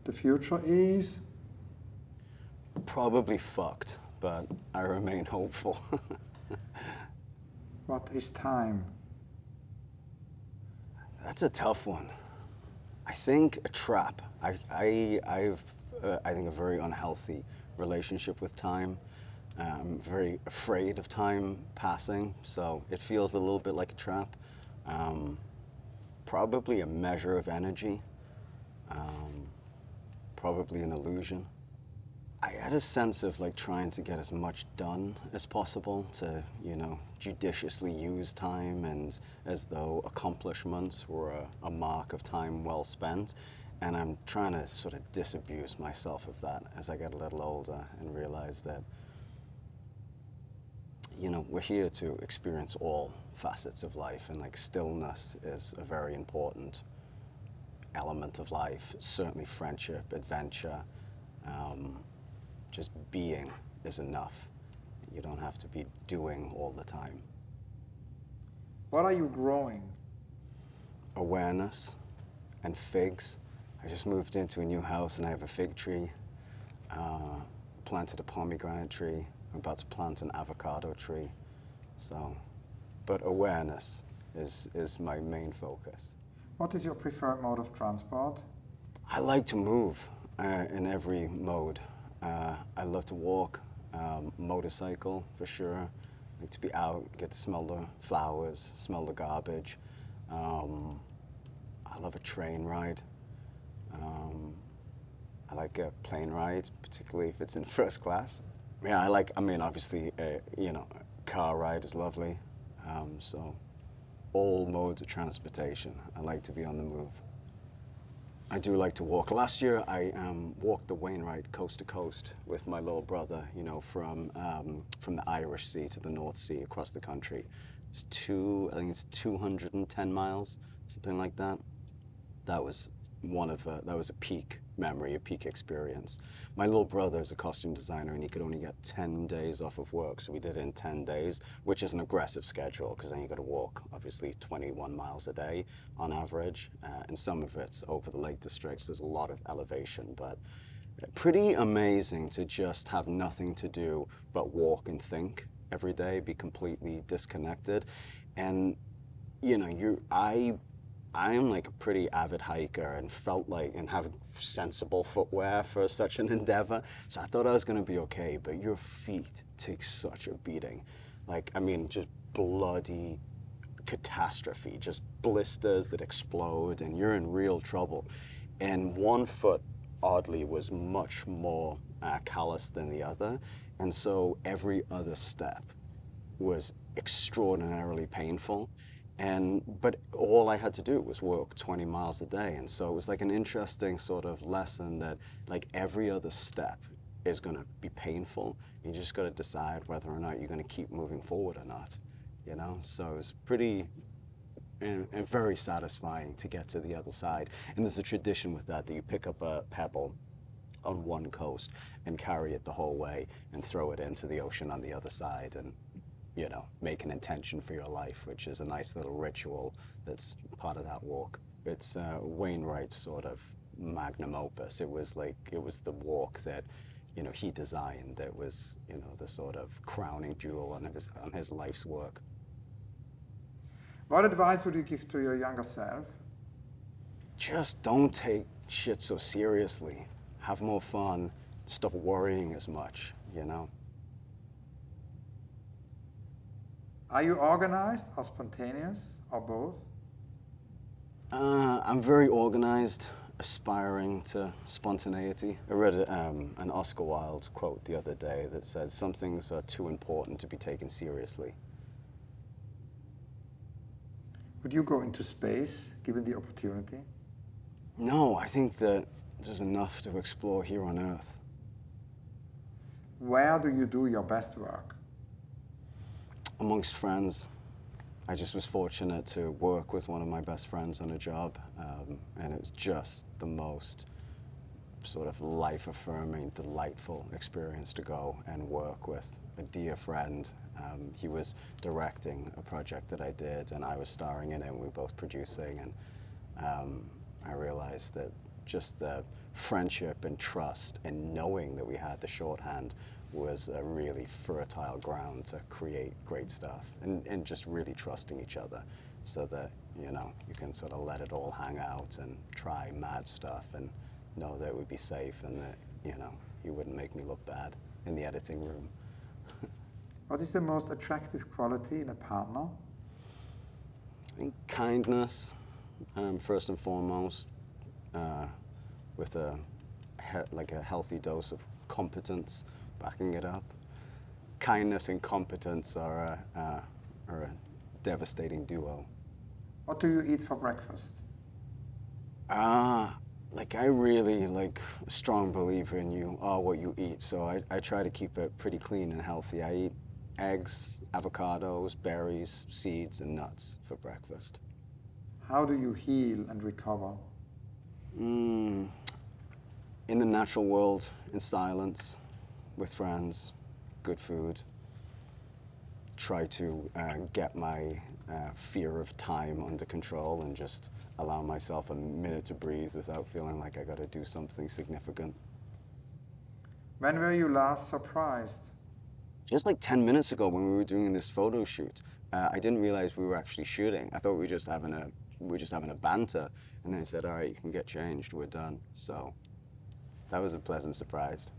The future is? Probably fucked, but I remain hopeful. What is time? That's a tough one. I think a trap. I've I think a very unhealthy relationship with time. I'm very afraid of time passing, so it feels a little bit like a trap. Probably a measure of energy. Probably an illusion. I had a sense of like trying to get as much done as possible to, you know, judiciously use time, and as though accomplishments were a mark of time well spent. And I'm trying to sort of disabuse myself of that as I get a little older and realize that, you know, we're here to experience all facets of life, and like stillness is a very important element of life. Certainly friendship, adventure, just being is enough. You don't have to be doing all the time. What are you growing? Awareness and figs. I just moved into a new house and I have a fig tree. Planted a pomegranate tree. I'm about to plant an avocado tree. So, but awareness is my main focus. What is your preferred mode of transport? I like to move in every mode. I love to walk, motorcycle for sure. I like to be out, get to smell the flowers, smell the garbage. I love a train ride. I like a plane ride, particularly if it's in first class. Yeah, I mean, obviously, you know, a car ride is lovely. So all modes of transportation, I like to be on the move. I do like to walk. Last year, I walked the Wainwright coast to coast with my little brother, you know, from the Irish Sea to the North Sea across the country. It's I think it's 210 miles, something like that. That was that was a peak memory, a peak experience. My little brother is a costume designer and he could only get 10 days off of work, so we did it in 10 days, which is an aggressive schedule because then you got to walk, obviously, 21 miles a day on average, and some of it's over the Lake Districts. There's a lot of elevation, but pretty amazing to just have nothing to do but walk and think every day, be completely disconnected. And, you know, I am like a pretty avid hiker and felt like, and have sensible footwear for such an endeavor. So I thought I was gonna be okay, but your feet take such a beating. Like, I mean, just bloody catastrophe, just blisters that explode and you're in real trouble. And one foot, oddly, was much more callous than the other. And so every other step was extraordinarily painful. But all I had to do was walk 20 miles a day. And so it was like an interesting sort of lesson that like every other step is gonna be painful. You just gotta decide whether or not you're gonna keep moving forward or not, you know? So it was pretty and very satisfying to get to the other side. And there's a tradition with that you pick up a pebble on one coast and carry it the whole way and throw it into the ocean on the other side, and you know, make an intention for your life, which is a nice little ritual that's part of that walk. It's Wainwright's sort of magnum opus. It was the walk that, you know, he designed that was, you know, the sort of crowning jewel on his life's work. What advice would you give to your younger self? Just don't take shit so seriously. Have more fun. Stop worrying as much, you know? Are you organized or spontaneous or both? I'm very organized, aspiring to spontaneity. I read an Oscar Wilde quote the other day that says, "Some things are too important to be taken seriously." Would you go into space, given the opportunity? No, I think that there's enough to explore here on Earth. Where do you do your best work? Amongst friends. I just was fortunate to work with one of my best friends on a job, and it was just the most sort of life-affirming, delightful experience to go and work with a dear friend. He was directing a project that I did, and I was starring in it, and we were both producing, and I realized that just the friendship and trust and knowing that we had the shorthand was a really fertile ground to create great stuff, and just really trusting each other so that, you know, you can sort of let it all hang out and try mad stuff and know that it would be safe and that, you know, you wouldn't make me look bad in the editing room. What is the most attractive quality in a partner? I think kindness, first and foremost, with a healthy dose of competence backing it up. Kindness and competence are a devastating duo. What do you eat for breakfast? Like I really like a strong believer in you are what you eat, so I try to keep it pretty clean and healthy. I eat eggs, avocados, berries, seeds, and nuts for breakfast. How do you heal and recover? In the natural world, in silence, with friends, good food. Try to get my fear of time under control and just allow myself a minute to breathe without feeling like I got to do something significant. When were you last surprised? Just like 10 minutes ago when we were doing this photo shoot, I didn't realize we were actually shooting. I thought we were just having a banter, and they said, all right, you can get changed, we're done. So that was a pleasant surprise.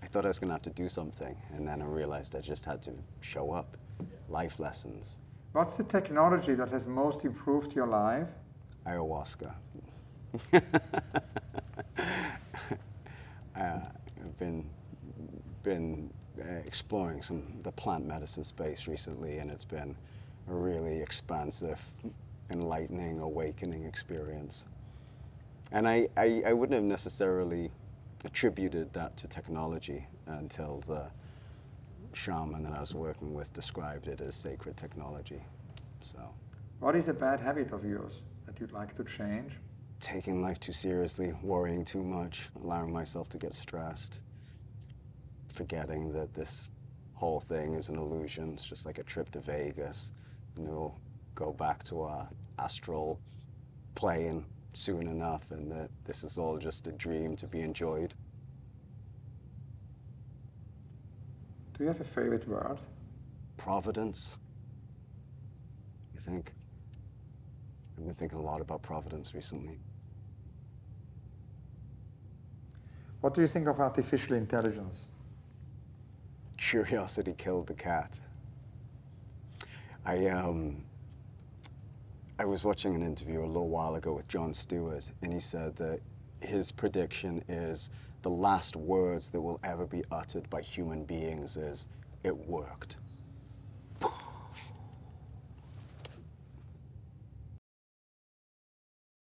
I thought I was gonna have to do something, and then I realized I just had to show up. Life lessons. What's the technology that has most improved your life? Ayahuasca. I've been exploring the plant medicine space recently, and it's been a really expansive, enlightening, awakening experience. And I wouldn't have necessarily attributed that to technology until the shaman that I was working with described it as sacred technology. So, What is a bad habit of yours that you'd like to change? taking life too seriously, worrying too much, allowing myself to get stressed, forgetting that this whole thing is an illusion. It's just like a trip to Vegas, and we'll go back to our astral plane soon enough, and that this is all just a dream to be enjoyed. Do you have a favorite word? Providence, I think. I've been thinking a lot about Providence recently. What do you think of artificial intelligence? Curiosity killed the cat. I was watching an interview a little while ago with Jon Stewart, and he said that his prediction is the last words that will ever be uttered by human beings is, "It worked."